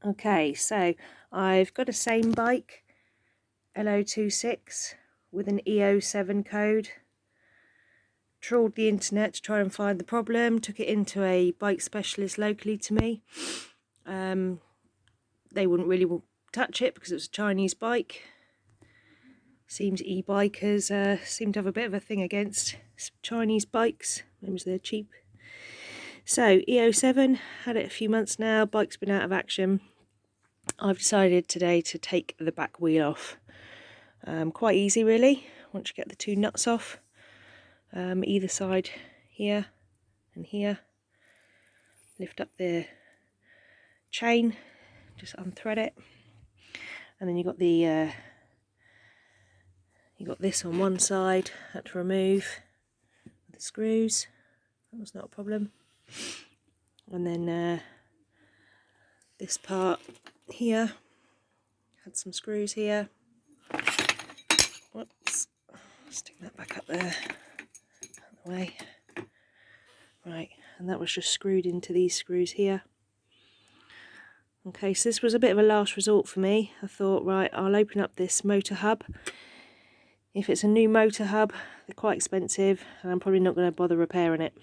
Okay, so I've got a Samebike Lo26 with an E07 code. Trawled the internet to try and find the problem, took it into a bike specialist locally to me. They wouldn't really touch it because it was a Chinese bike. Seems e-bikers seem to have a bit of a thing against Chinese bikes, maybe they're cheap. So E07, had it a few months now, bike's been out of action. I've decided today to take the back wheel off. Quite easy really, once you get the two nuts off, either side here and here. Lift up the chain, just unthread it, and then you got the this on one side, had to remove the screws, that was not a problem. And then this part here, had some screws here. Whoops, stick that back up there, out of the way. Right, and that was just screwed into these screws here. Okay, so this was a bit of a last resort for me. I thought, right, I'll open up this motor hub. If it's a new motor hub, they're quite expensive, and I'm probably not going to bother repairing it.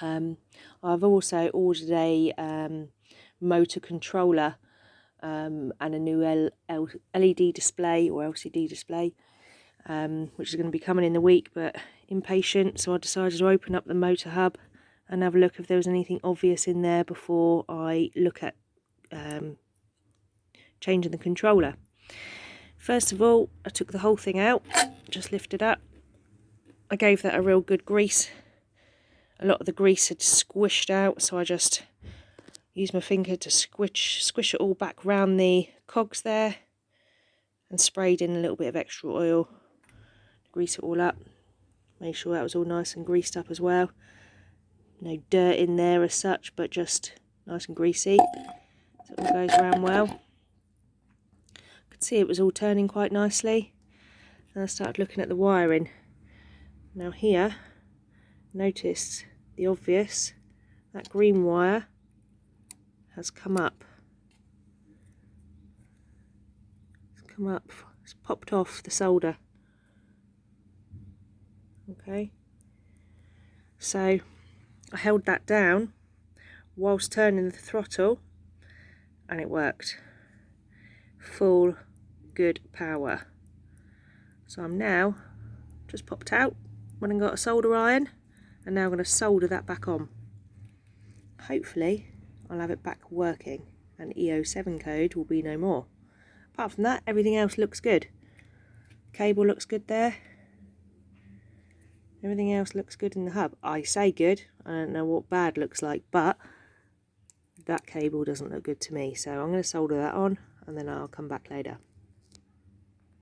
I've also ordered a motor controller and a new LED display or LCD display, which is going to be coming in the week, but impatient, so I decided to open up the motor hub and have a look if there was anything obvious in there before I look at changing the controller. First of all, I took the whole thing out, just lifted up. I gave that a real good grease. A lot of the grease had squished out, so I just used my finger to squish it all back round the cogs there and sprayed in a little bit of extra oil to grease it all up. Made sure that was all nice and greased up as well. No dirt in there as such, but just nice and greasy, so it all goes around well. Could see it was all turning quite nicely, and I started looking at the wiring. Now here, notice the obvious, that green wire has come up. It's popped off the solder. Okay, so I held that down whilst turning the throttle, and it worked. Full good power. So I'm now just popped out when I got a solder iron, and now I'm going to solder that back on. Hopefully I'll have it back working and E07 code will be no more. Apart from that, everything else looks good. Cable looks good there. Everything else looks good in the hub. I say good, I don't know what bad looks like, but that cable doesn't look good to me. So I'm going to solder that on and then I'll come back later.